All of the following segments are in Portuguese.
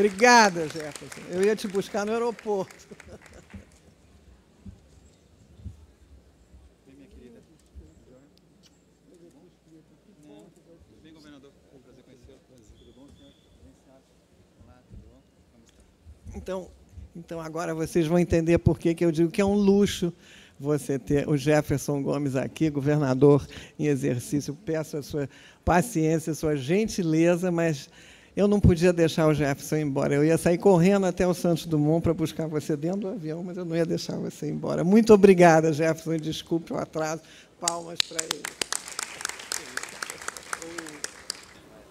Obrigada, Jefferson. Eu ia te buscar no aeroporto. Vem, minha querida. Vem, governador. Prazer conhecê-lo. Tudo bom, senhor? Vem, senhora. Olá, tudo bom? Como está? Então agora vocês vão entender por que eu digo que é um luxo você ter o Jefferson Gomes aqui, governador em exercício. Peço a sua paciência, a sua gentileza, mas eu não podia deixar o Jefferson ir embora. Eu ia sair correndo até o Santos Dumont para buscar você dentro do avião, mas eu não ia deixar você ir embora. Muito obrigada, Jefferson, e desculpe o atraso. Palmas para ele.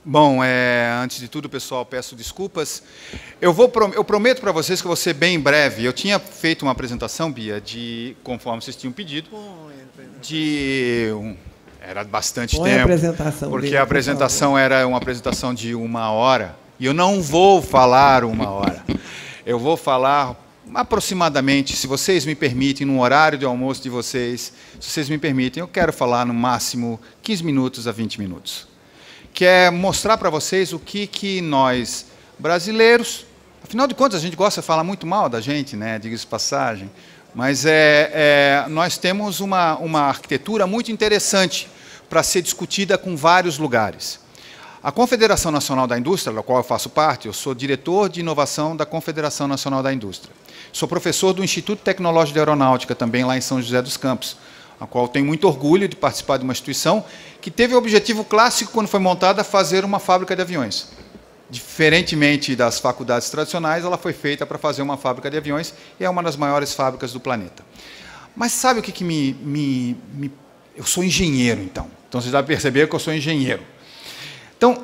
Bom, antes de tudo, pessoal, peço desculpas. Eu prometo para vocês que eu vou ser bem breve. Eu tinha feito uma apresentação, Bia, conforme vocês tinham pedido, era bastante tempo, porque a apresentação era uma apresentação de 1 hora, e eu não vou falar 1 hora. Eu vou falar aproximadamente, se vocês me permitem, no horário de almoço de vocês, se vocês me permitem, eu quero falar no máximo 15 minutos a 20 minutos. Que é mostrar para vocês o que nós, brasileiros, afinal de contas, a gente gosta de falar muito mal da gente, né, diga-se de passagem, mas nós temos uma arquitetura muito interessante para ser discutida com vários lugares. A Confederação Nacional da Indústria, da qual eu faço parte, eu sou diretor de inovação da Confederação Nacional da Indústria. Sou professor do Instituto Tecnológico de Aeronáutica, também lá em São José dos Campos, a qual tenho muito orgulho de participar de uma instituição que teve o objetivo clássico, quando foi montada, fazer uma fábrica de aviões. Diferentemente das faculdades tradicionais, ela foi feita para fazer uma fábrica de aviões e é uma das maiores fábricas do planeta. Mas sabe o que eu sou engenheiro, então. Então, vocês já perceberam que eu sou engenheiro. Então,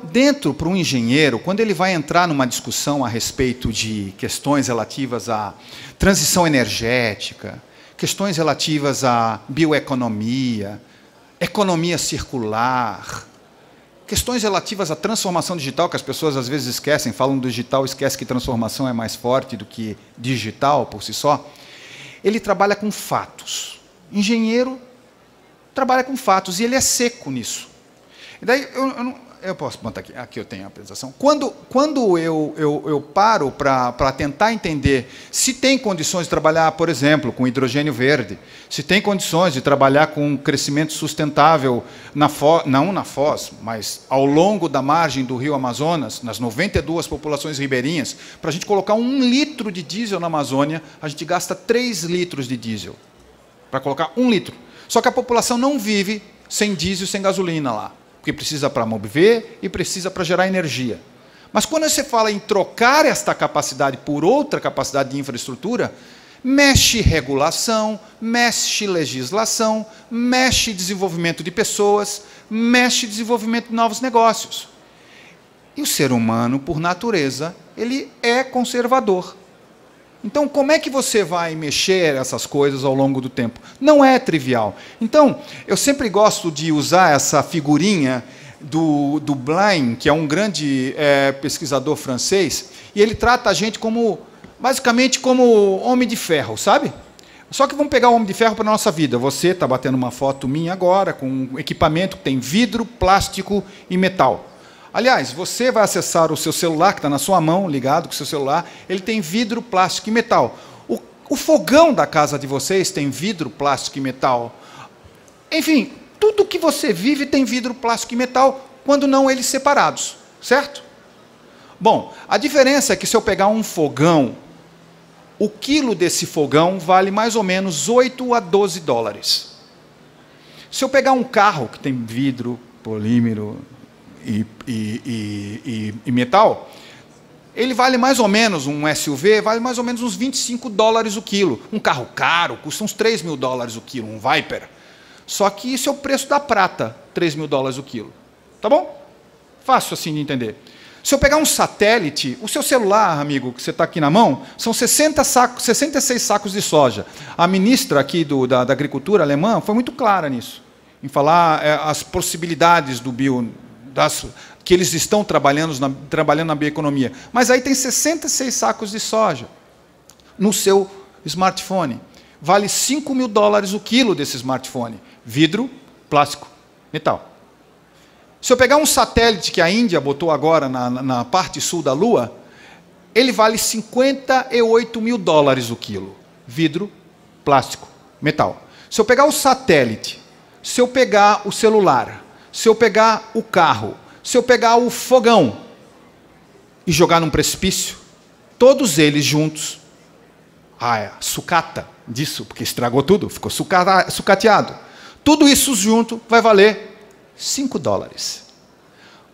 para um engenheiro, quando ele vai entrar numa discussão a respeito de questões relativas à transição energética, questões relativas à bioeconomia, economia circular, questões relativas à transformação digital, que as pessoas às vezes esquecem, falam do digital, esquecem que transformação é mais forte do que digital por si só. Ele trabalha com fatos. Engenheiro trabalha com fatos e ele é seco nisso. E daí eu posso botar aqui eu tenho a apresentação. Quando eu paro para tentar entender se tem condições de trabalhar, por exemplo, com hidrogênio verde, se tem condições de trabalhar com crescimento sustentável, não na Foz, mas ao longo da margem do rio Amazonas, nas 92 populações ribeirinhas, para a gente colocar 1 litro de diesel na Amazônia, a gente gasta 3 litros de diesel, para colocar 1 litro. Só que a população não vive sem diesel, sem gasolina lá, porque precisa para mover e precisa para gerar energia. Mas quando você fala em trocar esta capacidade por outra capacidade de infraestrutura, mexe regulação, mexe legislação, mexe desenvolvimento de pessoas, mexe desenvolvimento de novos negócios. E o ser humano, por natureza, ele é conservador. Então, como é que você vai mexer essas coisas ao longo do tempo? Não é trivial. Então, eu sempre gosto de usar essa figurinha do Blain, que é um grande pesquisador francês, e ele trata a gente basicamente como homem de ferro, sabe? Só que vamos pegar o homem de ferro para a nossa vida. Você está batendo uma foto minha agora, com um equipamento que tem vidro, plástico e metal. Aliás, você vai acessar o seu celular, que está na sua mão, ligado com o seu celular, ele tem vidro, plástico e metal. O fogão da casa de vocês tem vidro, plástico e metal. Enfim, tudo que você vive tem vidro, plástico e metal, quando não eles separados, certo? Bom, a diferença é que se eu pegar um fogão, o quilo desse fogão vale mais ou menos 8 a 12 dólares. Se eu pegar um carro que tem vidro, polímero e metal, ele vale mais ou menos, um SUV, vale mais ou menos uns 25 dólares o quilo. Um carro caro custa uns 3 mil dólares o quilo, um Viper. Só que isso é o preço da prata, 3 mil dólares o quilo. Tá bom? Fácil assim de entender. Se eu pegar um satélite, o seu celular, amigo, que você está aqui na mão, são 66 sacos de soja. A ministra aqui da Agricultura alemã foi muito clara nisso, em falar as possibilidades do que eles estão trabalhando na bioeconomia. Mas aí tem 66 sacos de soja no seu smartphone. Vale 5 mil dólares o quilo desse smartphone. Vidro, plástico, metal. Se eu pegar um satélite que a Índia botou agora na parte sul da Lua, ele vale 58 mil dólares o quilo. Vidro, plástico, metal. Se eu pegar o satélite, se eu pegar o celular, se eu pegar o carro, se eu pegar o fogão e jogar num precipício, todos eles juntos, sucata disso, porque estragou tudo, ficou sucateado. Tudo isso junto vai valer 5 dólares.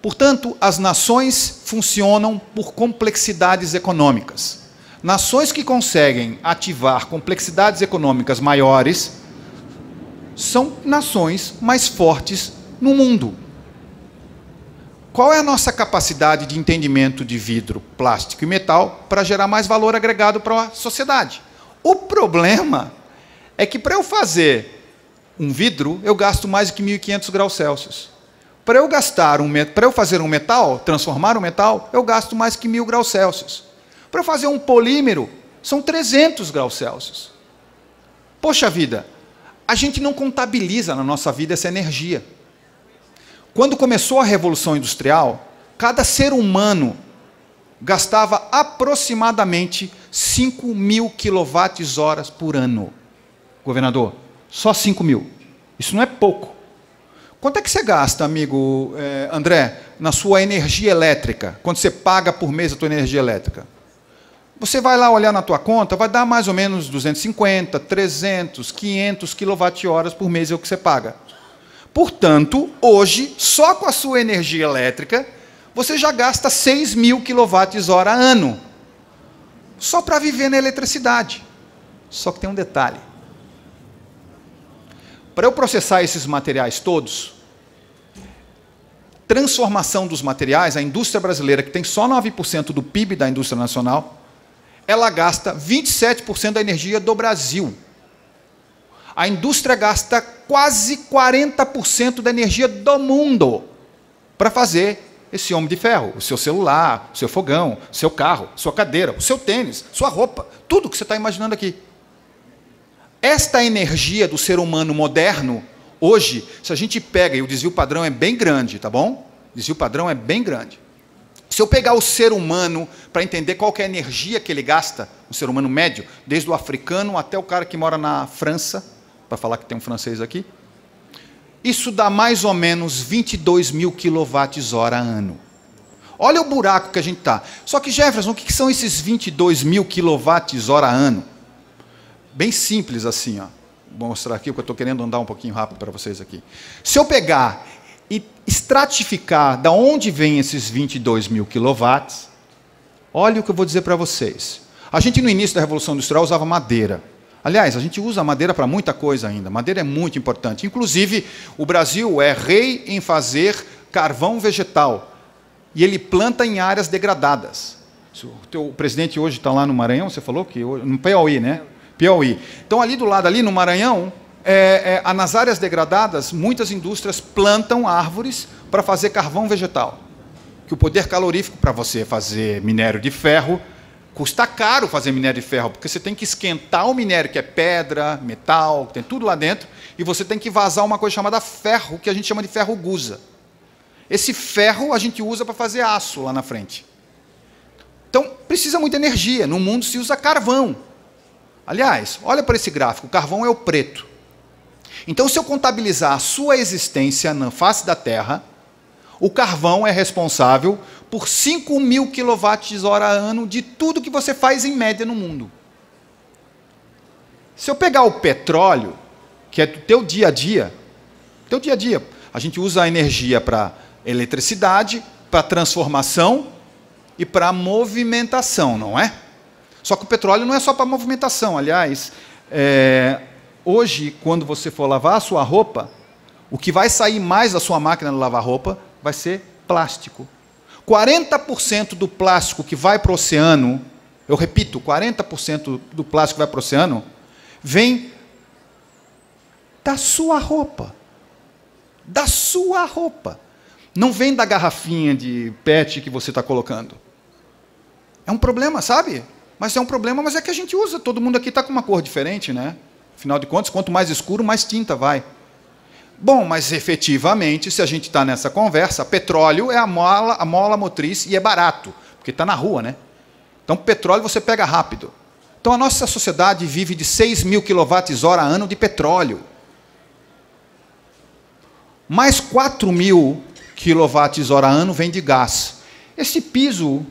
Portanto, as nações funcionam por complexidades econômicas. Nações que conseguem ativar complexidades econômicas maiores são nações mais fortes no mundo. Qual é a nossa capacidade de entendimento de vidro, plástico e metal para gerar mais valor agregado para a sociedade? O problema é que para eu fazer um vidro, eu gasto mais de 1.500 graus Celsius. Para eu fazer um metal, transformar um metal, eu gasto mais que 1.000 graus Celsius. Para eu fazer um polímero, são 300 graus Celsius. Poxa vida, a gente não contabiliza na nossa vida essa energia. Quando começou a Revolução Industrial, cada ser humano gastava aproximadamente 5.000 kWh por ano. Governador, só 5.000. Isso não é pouco. Quanto é que você gasta, amigo André, na sua energia elétrica? Quando você paga por mês a tua energia elétrica? Você vai lá olhar na tua conta, vai dar mais ou menos 250, 300, 500 kWh por mês é o que você paga. Portanto, hoje, só com a sua energia elétrica, você já gasta 6.000 kWh ano. Só para viver na eletricidade. Só que tem um detalhe. Para eu processar esses materiais todos, transformação dos materiais, a indústria brasileira, que tem só 9% do PIB da indústria nacional, ela gasta 27% da energia do Brasil. A indústria gasta quase 40% da energia do mundo para fazer esse homem de ferro, o seu celular, o seu fogão, o seu carro, sua cadeira, o seu tênis, sua roupa, tudo que você está imaginando aqui. Esta energia do ser humano moderno, hoje, se a gente pega, e o desvio padrão é bem grande, tá bom? O desvio padrão é bem grande. Se eu pegar o ser humano para entender qual que é a energia que ele gasta, o ser humano médio, desde o africano até o cara que mora na França, para falar que tem um francês aqui, isso dá mais ou menos 22.000 kWh ano. Olha o buraco que a gente está. Só que, Jefferson, o que são esses 22.000 kWh ano? Bem simples assim, ó. Vou mostrar aqui, porque eu estou querendo andar um pouquinho rápido para vocês aqui. Se eu pegar e estratificar da onde vem esses 22.000 kW, olha o que eu vou dizer para vocês. A gente, no início da Revolução Industrial, usava madeira. Aliás, a gente usa madeira para muita coisa ainda. Madeira é muito importante. Inclusive, o Brasil é rei em fazer carvão vegetal. E ele planta em áreas degradadas. O teu presidente hoje está lá no Maranhão, você falou que hoje, no Piauí, né? Piauí. Então, ali do lado, ali no Maranhão, nas áreas degradadas, muitas indústrias plantam árvores para fazer carvão vegetal. Que o poder calorífico para você fazer minério de ferro, custa caro fazer minério de ferro, porque você tem que esquentar o minério, que é pedra, metal, tem tudo lá dentro, e você tem que vazar uma coisa chamada ferro, que a gente chama de ferro gusa. Esse ferro a gente usa para fazer aço lá na frente. Então, precisa muita energia. No mundo se usa carvão. Aliás, olha para esse gráfico, o carvão é o preto. Então, se eu contabilizar a sua existência na face da Terra, o carvão é responsável por 5.000 kWh ano de tudo que você faz em média no mundo. Se eu pegar o petróleo, que é do teu dia a dia, a gente usa a energia para eletricidade, para transformação e para movimentação, não é? Só que o petróleo não é só para movimentação. Aliás, hoje, quando você for lavar a sua roupa, o que vai sair mais da sua máquina de lavar roupa vai ser plástico. 40% do plástico que vai para o oceano, eu repito, 40% do plástico que vai para o oceano, vem da sua roupa. Da sua roupa. Não vem da garrafinha de PET que você está colocando. É um problema, sabe? Mas é um problema, mas é que a gente usa. Todo mundo aqui está com uma cor diferente, né? Afinal de contas, quanto mais escuro, mais tinta vai. Bom, mas efetivamente, se a gente está nessa conversa, petróleo é a mola motriz e é barato, porque está na rua, né? Então, petróleo você pega rápido. Então, a nossa sociedade vive de 6.000 kWh ano de petróleo. Mais 4.000 kWh ano vem de gás. Esse piso,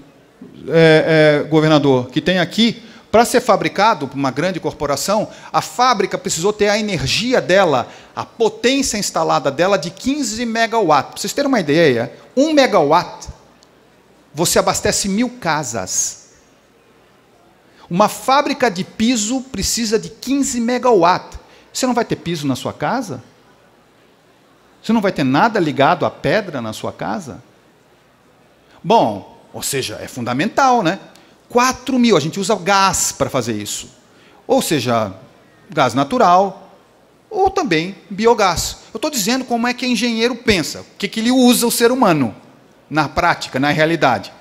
governador, que tem aqui, para ser fabricado por uma grande corporação, a fábrica precisou ter a energia dela, a potência instalada dela de 15 megawatts. Para vocês terem uma ideia, 1 megawatt, você abastece 1.000 casas. Uma fábrica de piso precisa de 15 megawatts. Você não vai ter piso na sua casa? Você não vai ter nada ligado à pedra na sua casa? Bom, ou seja, é fundamental, né? 4.000, a gente usa gás para fazer isso. Ou seja, gás natural, ou também biogás. Eu estou dizendo como é que o engenheiro pensa, o que ele usa o ser humano, na prática, na realidade.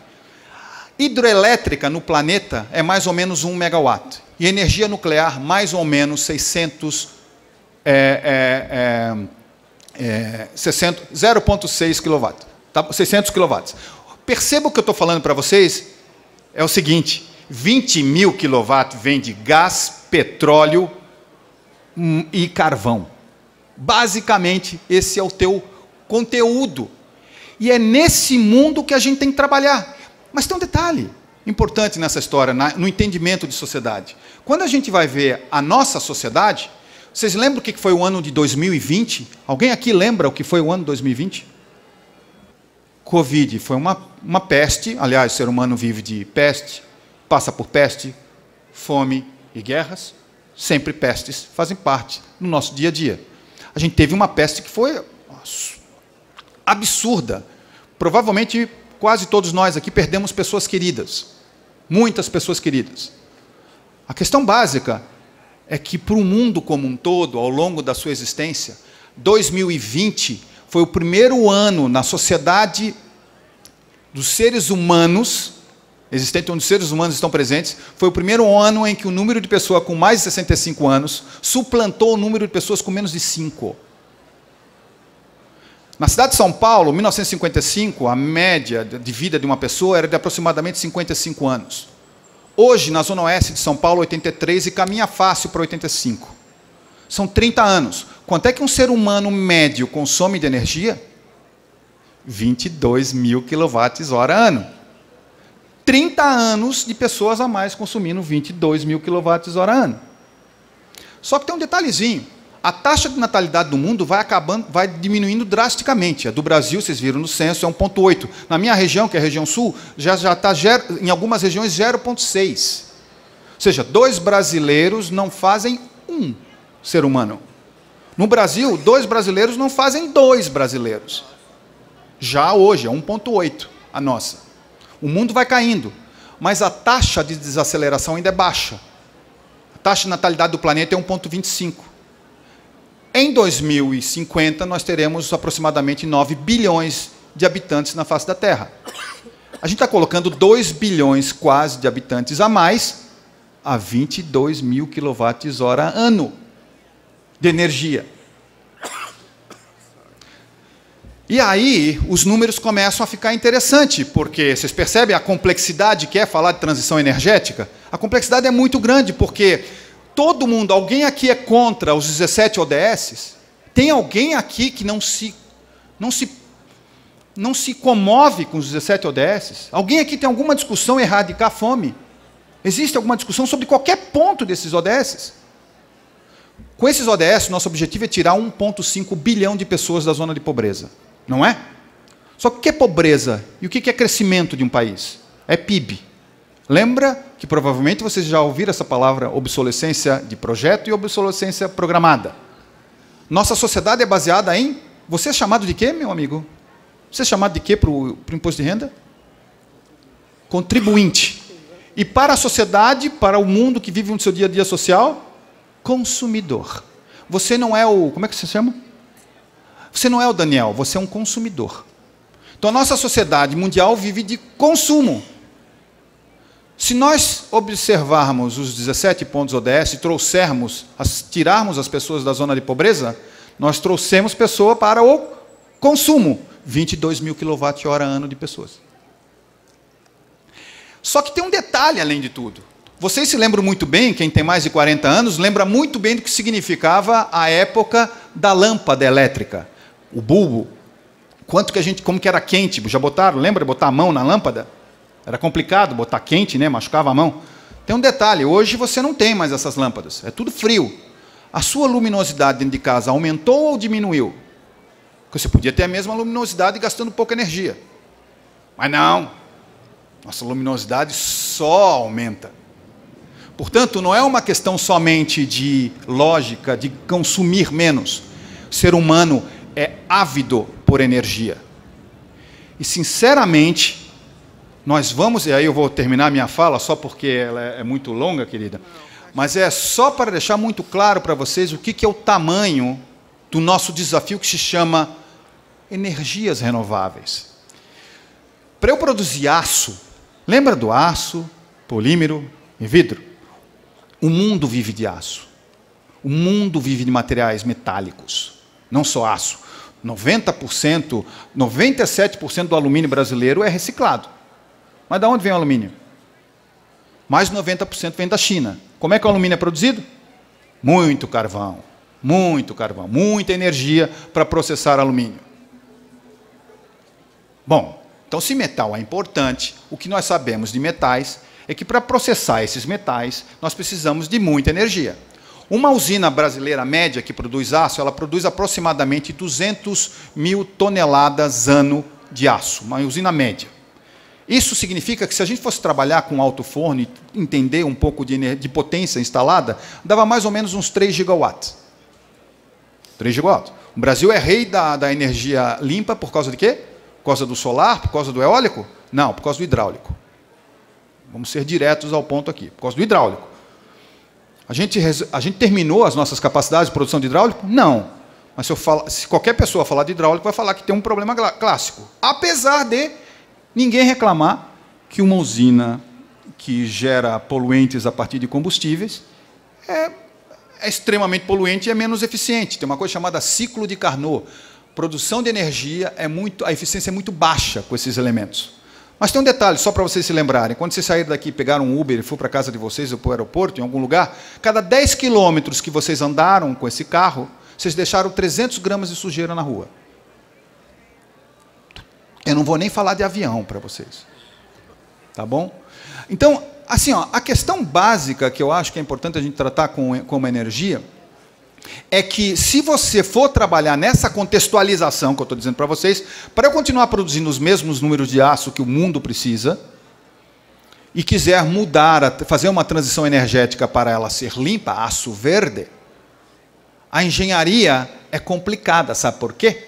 Hidroelétrica no planeta é mais ou menos 1 megawatt. E energia nuclear, mais ou menos 0,6 kW. Tá? 600 kW. Perceba o que eu estou falando para vocês, é o seguinte, 20.000 kW vem de gás, petróleo e carvão. Basicamente, esse é o teu conteúdo. E é nesse mundo que a gente tem que trabalhar. Mas tem um detalhe importante nessa história, no entendimento de sociedade. Quando a gente vai ver a nossa sociedade, vocês lembram o que foi o ano de 2020? Alguém aqui lembra o que foi o ano de 2020? Covid foi uma peste, aliás, o ser humano vive de peste, passa por peste, fome e guerras. Sempre pestes fazem parte do nosso dia a dia. A gente teve uma peste que foi absurda. Provavelmente, quase todos nós aqui perdemos pessoas queridas. Muitas pessoas queridas. A questão básica é que, para o mundo como um todo, ao longo da sua existência, 2020 foi o primeiro ano na sociedade dos seres humanos, existente onde os seres humanos estão presentes, foi o primeiro ano em que o número de pessoas com mais de 65 anos suplantou o número de pessoas com menos de 5. Na cidade de São Paulo, em 1955, a média de vida de uma pessoa era de aproximadamente 55 anos. Hoje, na Zona Oeste de São Paulo, 83, e caminha fácil para 85. São 30 anos. Quanto é que um ser humano médio consome de energia? 22.000 kWh ano. 30 anos de pessoas a mais consumindo 22.000 kWh ano. Só que tem um detalhezinho. A taxa de natalidade do mundo vai diminuindo drasticamente. A do Brasil, vocês viram no censo, é 1,8. Na minha região, que é a região sul, já está, em algumas regiões, 0,6. Ou seja, 2 brasileiros não fazem 1 ser humano. No Brasil, 2 brasileiros não fazem 2 brasileiros. Já hoje, é 1,8 a nossa. O mundo vai caindo, mas a taxa de desaceleração ainda é baixa. A taxa de natalidade do planeta é 1,25. Em 2050, nós teremos aproximadamente 9 bilhões de habitantes na face da Terra. A gente está colocando 2 bilhões quase de habitantes a mais a 22.000 kWh ano de energia. E aí, os números começam a ficar interessantes, porque vocês percebem a complexidade que é falar de transição energética? A complexidade é muito grande, porque todo mundo, alguém aqui é contra os 17 ODS? Tem alguém aqui que não se comove com os 17 ODS? Alguém aqui tem alguma discussão em erradicar a fome? Existe alguma discussão sobre qualquer ponto desses ODS? Com esses ODS, nosso objetivo é tirar 1,5 bilhão de pessoas da zona de pobreza. Não é? Só que o que é pobreza? E o que é crescimento de um país? É PIB. Lembra que provavelmente vocês já ouviram essa palavra obsolescência de projeto e obsolescência programada. Nossa sociedade é baseada em... Você é chamado de quê, meu amigo? Você é chamado de quê para o imposto de renda? Contribuinte. E para a sociedade, para o mundo que vive no seu dia a dia social, consumidor. Você não é o... Como é que você se chama? Você não é o Daniel, você é um consumidor. Então, a nossa sociedade mundial vive de consumo. Se nós observarmos os 17 pontos ODS e tirarmos as pessoas da zona de pobreza, nós trouxemos pessoa para o consumo. 22.000 kWh ano de pessoas. Só que tem um detalhe além de tudo. Vocês se lembram muito bem, quem tem mais de 40 anos, lembra muito bem do que significava a época da lâmpada elétrica. O bulbo. Como que era quente. Já botaram? Lembra de botar a mão na lâmpada? Era complicado botar quente, né? Machucava a mão. Tem um detalhe, hoje você não tem mais essas lâmpadas. É tudo frio. A sua luminosidade dentro de casa aumentou ou diminuiu? Porque você podia ter a mesma luminosidade gastando pouca energia. Mas não. Nossa luminosidade só aumenta. Portanto, não é uma questão somente de lógica, de consumir menos. O ser humano é ávido por energia. E, sinceramente, nós vamos... E aí eu vou terminar minha fala, só porque ela é muito longa, querida. Mas é só para deixar muito claro para vocês o que é o tamanho do nosso desafio que se chama energias renováveis. Para eu produzir aço, lembra do aço, polímero e vidro? O mundo vive de aço. O mundo vive de materiais metálicos. Não só aço. 90%, 97% do alumínio brasileiro é reciclado. Mas de onde vem o alumínio? Mais de 90% vem da China. Como é que o alumínio é produzido? Muito carvão, muita energia para processar alumínio. Bom, então se metal é importante, o que nós sabemos de metais é que para processar esses metais, nós precisamos de muita energia. Uma usina brasileira média que produz aço, ela produz aproximadamente 200 mil toneladas ano de aço, uma usina média. Isso significa que se a gente fosse trabalhar com alto forno e entender um pouco de potência instalada, dava mais ou menos uns 3 gigawatts. 3 gigawatts. O Brasil é rei da energia limpa por causa de quê? Por causa do solar? Por causa do eólico? Não, por causa do hidráulico. Vamos ser diretos ao ponto aqui. Por causa do hidráulico. A gente terminou as nossas capacidades de produção de hidráulico? Não. Mas se qualquer pessoa falar de hidráulico, vai falar que tem um problema clássico. Apesar de ninguém reclamar que uma usina que gera poluentes a partir de combustíveis é extremamente poluente e é menos eficiente. Tem uma coisa chamada ciclo de Carnot. Produção de energia, a eficiência é muito baixa com esses elementos. Mas tem um detalhe, só para vocês se lembrarem. Quando vocês saírem daqui, pegaram um Uber e for para a casa de vocês ou para o aeroporto, em algum lugar, cada 10 quilômetros que vocês andaram com esse carro, vocês deixaram 300 gramas de sujeira na rua. Eu não vou nem falar de avião para vocês. Tá bom? Então, assim, ó, a questão básica que eu acho que é importante a gente tratar como energia é que, se você for trabalhar nessa contextualização que eu estou dizendo para vocês, para eu continuar produzindo os mesmos números de aço que o mundo precisa, e quiser mudar, fazer uma transição energética para ela ser limpa, aço verde, a engenharia é complicada, sabe por quê?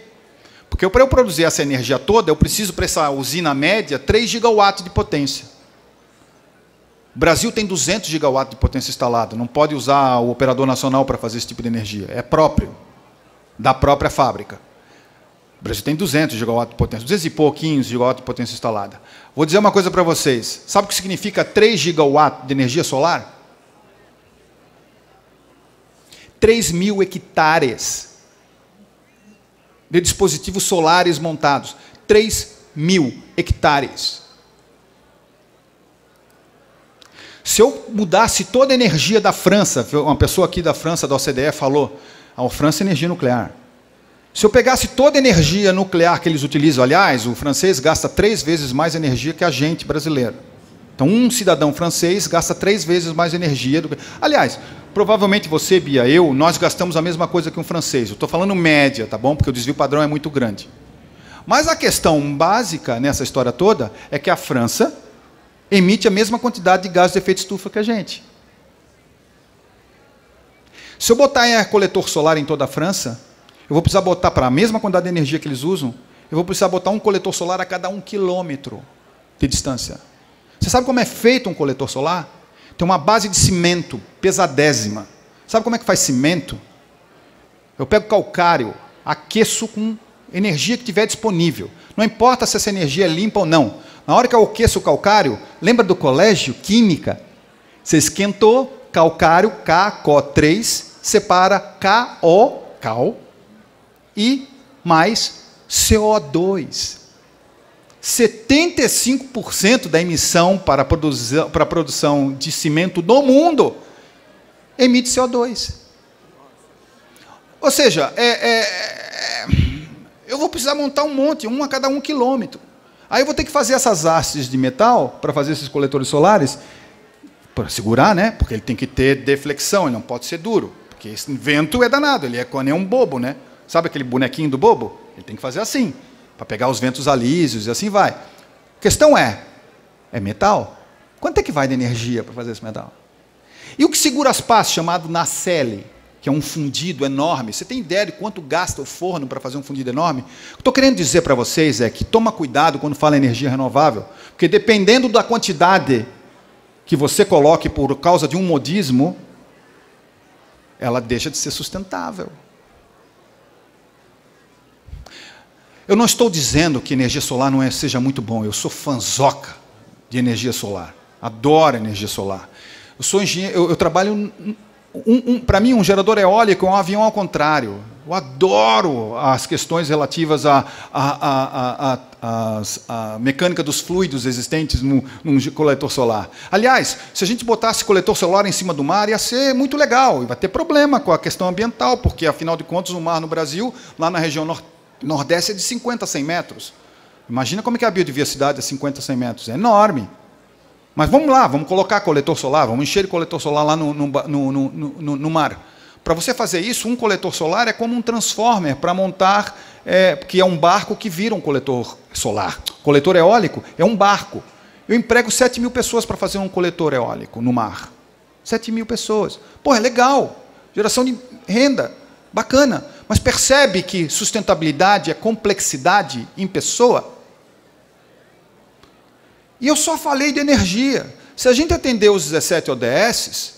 Porque para eu produzir essa energia toda, eu preciso, para essa usina média, 3 gigawatts de potência. O Brasil tem 200 gigawatts de potência instalada, não pode usar o operador nacional para fazer esse tipo de energia, é próprio, da própria fábrica. O Brasil tem 200 gigawatts de potência, 200 e pouquinhos gigawatts de potência instalada. Vou dizer uma coisa para vocês, sabe o que significa 3 gigawatts de energia solar? 3.000 hectares de dispositivos solares montados. 3.000 hectares. Se eu mudasse toda a energia da França, uma pessoa aqui da França, da OCDE, falou, a França é energia nuclear. Se eu pegasse toda a energia nuclear que eles utilizam, aliás, o francês gasta 3 vezes mais energia que a gente brasileiro. Então, um cidadão francês gasta 3 vezes mais energia do que... Aliás, provavelmente você, Bia, nós gastamos a mesma coisa que um francês. Eu estou falando média, tá bom? Porque o desvio padrão é muito grande. Mas a questão básica nessa história toda é que a França emite a mesma quantidade de gás de efeito estufa que a gente. Se eu botar em coletor solar em toda a França, eu vou precisar botar, para a mesma quantidade de energia que eles usam, eu vou precisar botar um coletor solar a cada 1 quilômetro de distância. Você sabe como é feito um coletor solar? Tem uma base de cimento pesadésima. Sabe como é que faz cimento? Eu pego calcário, aqueço com energia que tiver disponível. Não importa se essa energia é limpa ou não. Na hora que eu aqueço o calcário, lembra do colégio? Química. Você esquentou, calcário, KCO3, separa KO, cal, e mais CO2. 75% da emissão para a produção de cimento do mundo emite CO2. Ou seja, eu vou precisar montar um monte, um a cada 1 quilômetro. Aí eu vou ter que fazer essas hastes de metal para fazer esses coletores solares, para segurar, né? Porque ele tem que ter deflexão, ele não pode ser duro. Porque esse vento é danado, ele é como um bobo, né? Sabe aquele bonequinho do bobo? Ele tem que fazer assim, para pegar os ventos alísios e assim vai. A questão é metal? Quanto é que vai de energia para fazer esse metal? E o que segura as pás, chamado nacelle, que é um fundido enorme. Você tem ideia de quanto gasta o forno para fazer um fundido enorme? O que estou querendo dizer para vocês é que toma cuidado quando fala em energia renovável, porque dependendo da quantidade que você coloque por causa de um modismo, ela deixa de ser sustentável. Eu não estou dizendo que energia solar não seja muito bom. Eu sou fanzoca de energia solar. Adoro energia solar. Eu sou engenheiro, eu trabalho... para mim, um gerador eólico é um avião ao contrário. Eu adoro as questões relativas à mecânica dos fluidos existentes num coletor solar. Aliás, se a gente botasse coletor solar em cima do mar, ia ser muito legal. E vai ter problema com a questão ambiental, porque, afinal de contas, o mar no Brasil, lá na região nordeste, é de 50 a 100 metros. Imagina como é que a biodiversidade é 50 a 100 metros. É enorme. Mas vamos lá, vamos colocar coletor solar, vamos encher de coletor solar lá no mar. Para você fazer isso, um coletor solar é como um transformer para montar, que é um barco que vira um coletor solar. Coletor eólico é um barco. Eu emprego 7 mil pessoas para fazer um coletor eólico no mar. 7 mil pessoas. Pô, é legal. Geração de renda, bacana. Mas percebe que sustentabilidade é complexidade em pessoa? E eu só falei de energia. Se a gente atender os 17 ODS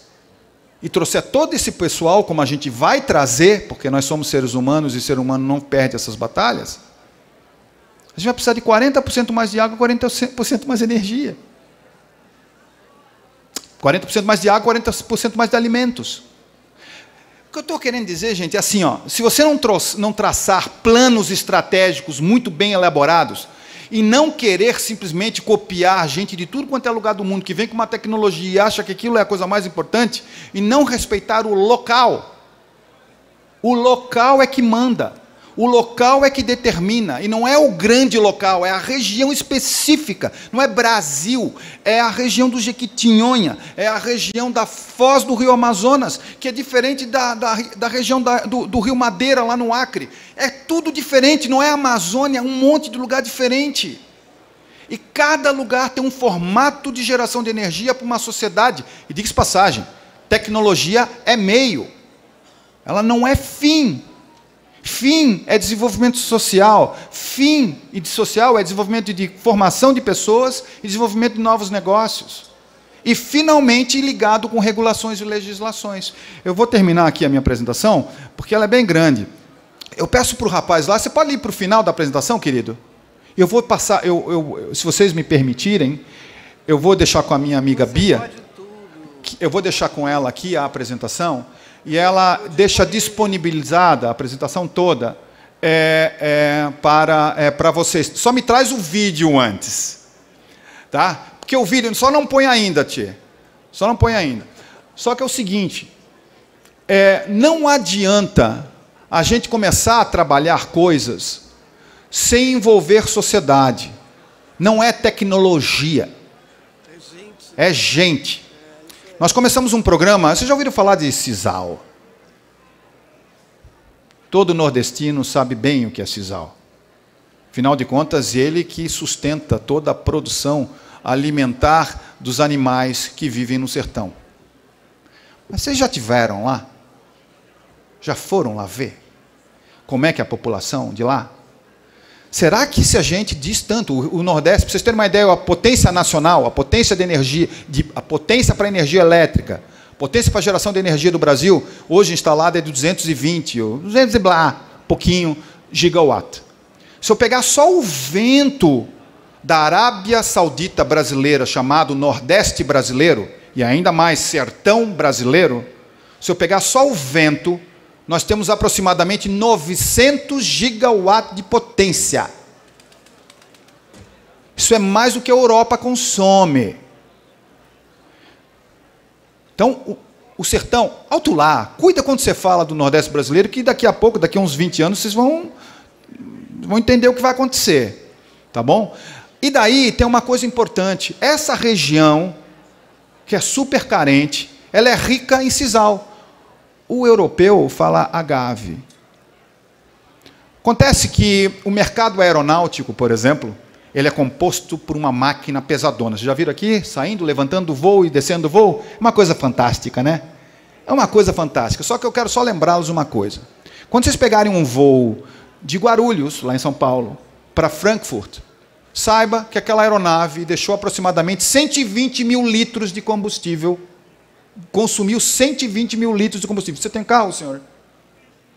e trouxer todo esse pessoal, como a gente vai trazer, porque nós somos seres humanos e ser humano não perde essas batalhas, a gente vai precisar de 40% mais de água, 40% mais de energia. 40% mais de água, 40% mais de alimentos. O que eu estou querendo dizer, gente, é assim, ó, se você não traçar planos estratégicos muito bem elaborados, e não querer simplesmente copiar gente de tudo quanto é lugar do mundo, que vem com uma tecnologia e acha que aquilo é a coisa mais importante, e não respeitar o local. O local é que manda, o local é que determina, e não é o grande local, é a região específica, não é Brasil, é a região do Jequitinhonha, é a região da foz do rio Amazonas, que é diferente da região do rio Madeira, lá no Acre. É tudo diferente, não é a Amazônia, é um monte de lugar diferente. E cada lugar tem um formato de geração de energia para uma sociedade. E diga-se passagem, tecnologia é meio, ela não é fim. Fim é desenvolvimento social, fim de social é desenvolvimento de formação de pessoas e desenvolvimento de novos negócios. E, finalmente, ligado com regulações e legislações. Eu vou terminar aqui a minha apresentação, porque ela é bem grande. Eu peço para o rapaz lá, você pode ir para o final da apresentação, querido? Eu vou passar, se vocês me permitirem, eu vou deixar com a minha amiga Bia, eu vou deixar com ela aqui a apresentação, e ela deixa disponibilizada a apresentação toda para vocês. Só me traz o vídeo antes. Tá? Porque o vídeo, só não põe ainda, tia. Só não põe ainda. Só que é o seguinte, não adianta a gente começar a trabalhar coisas sem envolver sociedade. Não é tecnologia. É gente. Nós começamos um programa, vocês já ouviram falar de sisal? Todo nordestino sabe bem o que é sisal. Afinal de contas, ele que sustenta toda a produção alimentar dos animais que vivem no sertão. Mas vocês já tiveram lá? Já foram lá ver? Como é que é a população de lá? Será que se a gente diz tanto, o Nordeste, para vocês terem uma ideia, a potência nacional, a potência de energia, a potência para energia elétrica, a potência para geração de energia do Brasil, hoje instalada é de 220, 200 e blá, pouquinho, gigawatt. Se eu pegar só o vento da Arábia Saudita brasileira, chamado Nordeste brasileiro, e ainda mais sertão brasileiro, se eu pegar só o vento, nós temos aproximadamente 900 gigawatts de potência. Isso é mais do que a Europa consome. Então, o sertão, alto lá, cuida quando você fala do Nordeste brasileiro, que daqui a pouco, daqui a uns 20 anos, vocês vão entender o que vai acontecer. Tá bom? E daí tem uma coisa importante. Essa região, que é super carente, ela é rica em sisal. O europeu fala agave. Acontece que o mercado aeronáutico, por exemplo, ele é composto por uma máquina pesadona. Vocês já viram aqui? Saindo, levantando o voo e descendo o voo? É uma coisa fantástica, né? É uma coisa fantástica. Só que eu quero só lembrá-los uma coisa. Quando vocês pegarem um voo de Guarulhos, lá em São Paulo, para Frankfurt, saiba que aquela aeronave deixou aproximadamente 120 mil litros de combustível. Consumiu 120 mil litros de combustível. Você tem carro, senhor?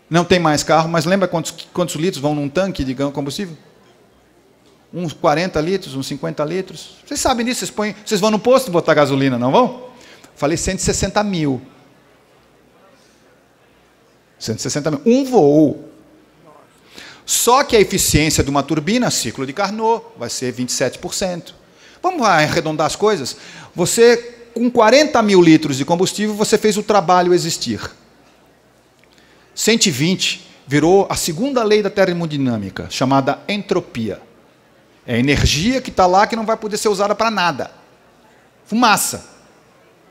Não tem mais carro, mas lembra quantos litros vão num tanque de combustível? Uns 40 litros, uns 50 litros. Vocês sabem disso, vocês vão no posto botar gasolina, não vão? Falei 160 mil. 160 mil. Um voo. Só que a eficiência de uma turbina, ciclo de Carnot, vai ser 27%. Vamos arredondar as coisas? Você, com 40 mil litros de combustível, você fez o trabalho existir. 120 virou a segunda lei da termodinâmica, chamada entropia. É energia que está lá que não vai poder ser usada para nada. Fumaça.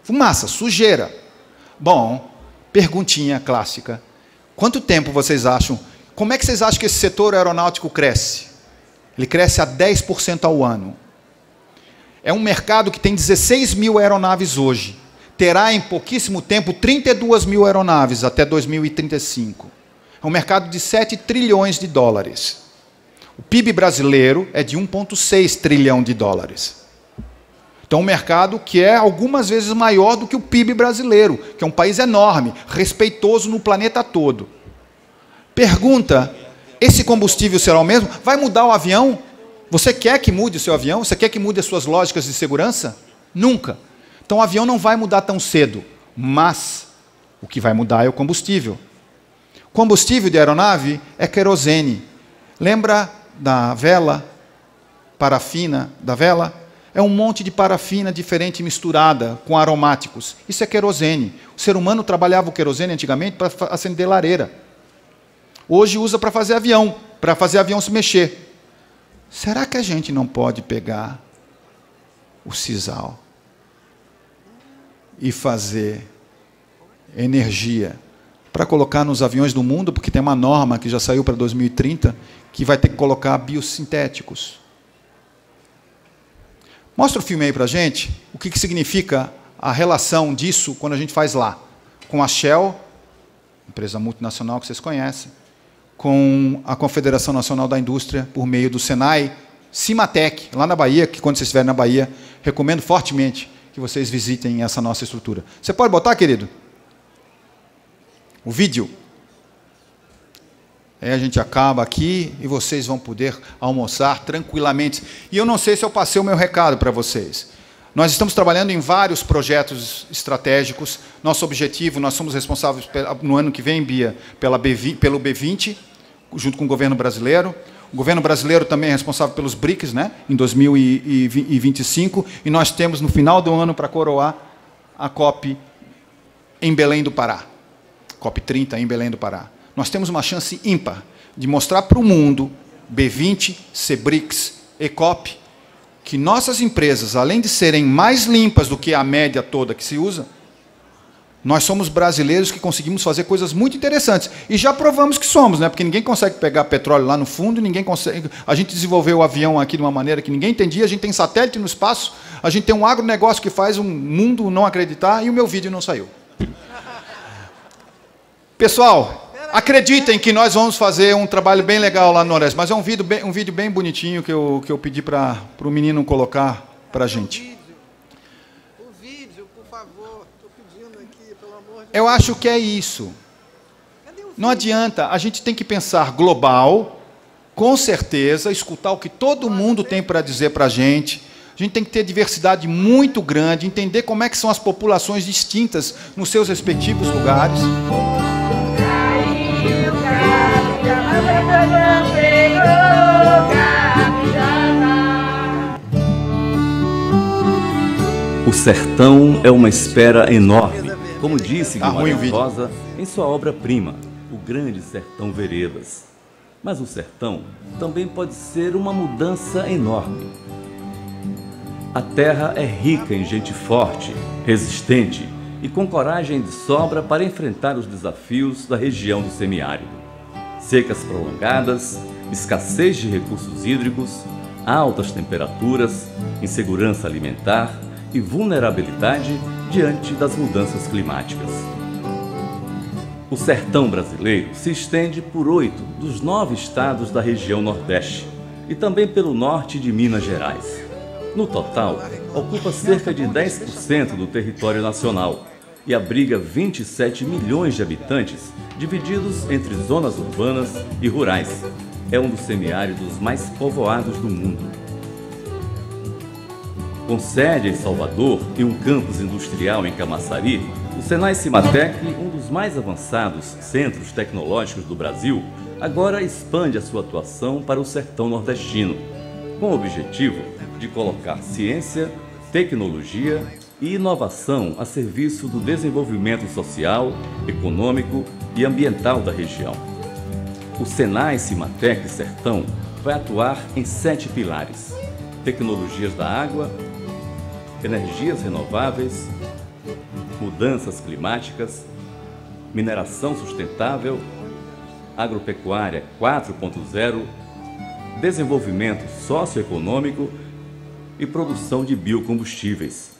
Fumaça, sujeira. Bom, perguntinha clássica. Quanto tempo vocês acham? Como é que vocês acham que esse setor aeronáutico cresce? Ele cresce a 10% ao ano. É um mercado que tem 16 mil aeronaves hoje. Terá em pouquíssimo tempo 32 mil aeronaves até 2035. É um mercado de 7 trilhões de dólares. O PIB brasileiro é de 1,6 trilhão de dólares. Então, um mercado que é algumas vezes maior do que o PIB brasileiro, que é um país enorme, respeitoso no planeta todo. Pergunta, esse combustível será o mesmo? Vai mudar o avião? Você quer que mude o seu avião? Você quer que mude as suas lógicas de segurança? Nunca. Então, o avião não vai mudar tão cedo, mas o que vai mudar é o combustível. Combustível de aeronave é querosene. Lembra da vela, parafina da vela? É um monte de parafina diferente misturada com aromáticos. Isso é querosene. O ser humano trabalhava o querosene antigamente para acender lareira. Hoje usa para fazer avião se mexer. Será que a gente não pode pegar o sisal e fazer energia para colocar nos aviões do mundo, porque tem uma norma que já saiu para 2030, que vai ter que colocar biosintéticos? Mostra o filme aí para a gente, o que significa a relação disso quando a gente faz lá, com a Shell, empresa multinacional que vocês conhecem, com a Confederação Nacional da Indústria, por meio do Senai, Cimatec, lá na Bahia, que quando vocês estiverem na Bahia, recomendo fortemente que vocês visitem essa nossa estrutura. Você pode botar, querido? O vídeo. Aí a gente acaba aqui e vocês vão poder almoçar tranquilamente. E eu não sei se eu passei o meu recado para vocês. Nós estamos trabalhando em vários projetos estratégicos. Nosso objetivo, nós somos responsáveis no ano que vem, Bia, pelo B20, junto com o governo brasileiro. O governo brasileiro também é responsável pelos BRICS, né, em 2025. E nós temos, no final do ano, para coroar, a COP em Belém do Pará. COP 30 em Belém do Pará. Nós temos uma chance ímpar de mostrar para o mundo, B20, CBRICS, ECOP, que nossas empresas, além de serem mais limpas do que a média toda que se usa, nós somos brasileiros que conseguimos fazer coisas muito interessantes. E já provamos que somos, né? Porque ninguém consegue pegar petróleo lá no fundo, ninguém consegue. A gente desenvolveu o avião aqui de uma maneira que ninguém entendia, a gente tem satélite no espaço, a gente tem um agronegócio que faz um mundo não acreditar, e o meu vídeo não saiu. Pessoal, acreditem que nós vamos fazer um trabalho bem legal lá no Nordeste, mas é um vídeo bem bonitinho que eu pedi para o menino colocar para a gente. O vídeo, por favor, estou pedindo aqui, pelo amor de Deus. Eu acho que é isso. Não adianta, a gente tem que pensar global, com certeza, escutar o que todo mundo tem para dizer para a gente. A gente tem que ter diversidade muito grande, entender como é que são as populações distintas nos seus respectivos lugares. O sertão é uma espera enorme, como disse Guimarães Rosa em sua obra-prima, O Grande Sertão Veredas. Mas o sertão também pode ser uma mudança enorme. A terra é rica em gente forte, resistente e com coragem de sobra para enfrentar os desafios da região do semiárido. Secas prolongadas, escassez de recursos hídricos, altas temperaturas, insegurança alimentar e vulnerabilidade diante das mudanças climáticas. O sertão brasileiro se estende por 8 dos 9 estados da região Nordeste e também pelo norte de Minas Gerais. No total, ocupa cerca de 10% do território nacional e abriga 27 milhões de habitantes, divididos entre zonas urbanas e rurais. É um dos semiáridos mais povoados do mundo. Com sede em Salvador e um campus industrial em Camaçari, o Senai Cimatec, um dos mais avançados centros tecnológicos do Brasil, agora expande a sua atuação para o sertão nordestino, com o objetivo de colocar ciência, tecnologia e inovação a serviço do desenvolvimento social, econômico e ambiental da região. O Senai Cimatec Sertão vai atuar em 7 pilares: tecnologias da água, energias renováveis, mudanças climáticas, mineração sustentável, agropecuária 4.0, desenvolvimento socioeconômico e produção de biocombustíveis.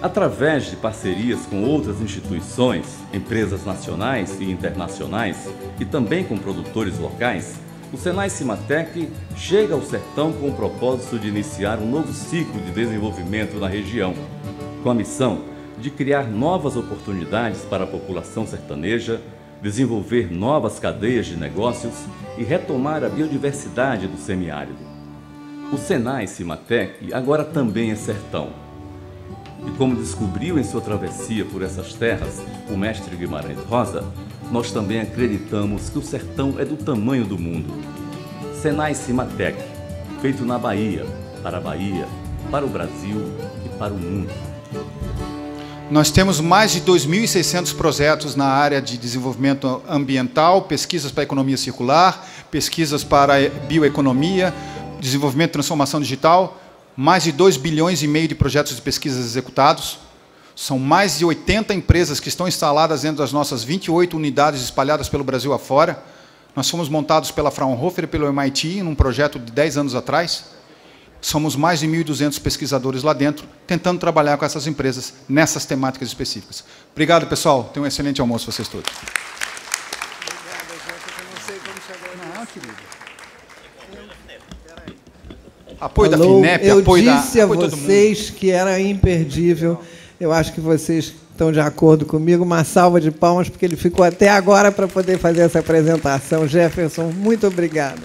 Através de parcerias com outras instituições, empresas nacionais e internacionais e também com produtores locais, o Senai Cimatec chega ao sertão com o propósito de iniciar um novo ciclo de desenvolvimento na região, com a missão de criar novas oportunidades para a população sertaneja, desenvolver novas cadeias de negócios e retomar a biodiversidade do semiárido. O Senai Cimatec agora também é sertão. E como descobriu em sua travessia por essas terras o mestre Guimarães Rosa, nós também acreditamos que o sertão é do tamanho do mundo. Senai Cimatec, feito na Bahia, para o Brasil e para o mundo. Nós temos mais de 2.600 projetos na área de desenvolvimento ambiental, pesquisas para a economia circular, pesquisas para a bioeconomia, desenvolvimento e transformação digital, mais de 2,5 bilhões de projetos de pesquisas executados. São mais de 80 empresas que estão instaladas dentro das nossas 28 unidades espalhadas pelo Brasil afora. Nós fomos montados pela Fraunhofer e pelo MIT, num projeto de 10 anos atrás. Somos mais de 1.200 pesquisadores lá dentro, tentando trabalhar com essas empresas nessas temáticas específicas. Obrigado, pessoal. Tenham um excelente almoço, vocês todos. Obrigado, gente. Eu não sei como chegar. Não, querido. Apoio da FINEP, apoio da... Eu disse a vocês que era imperdível. Eu acho que vocês estão de acordo comigo. Uma salva de palmas, porque ele ficou até agora para poder fazer essa apresentação. Jefferson, muito obrigado.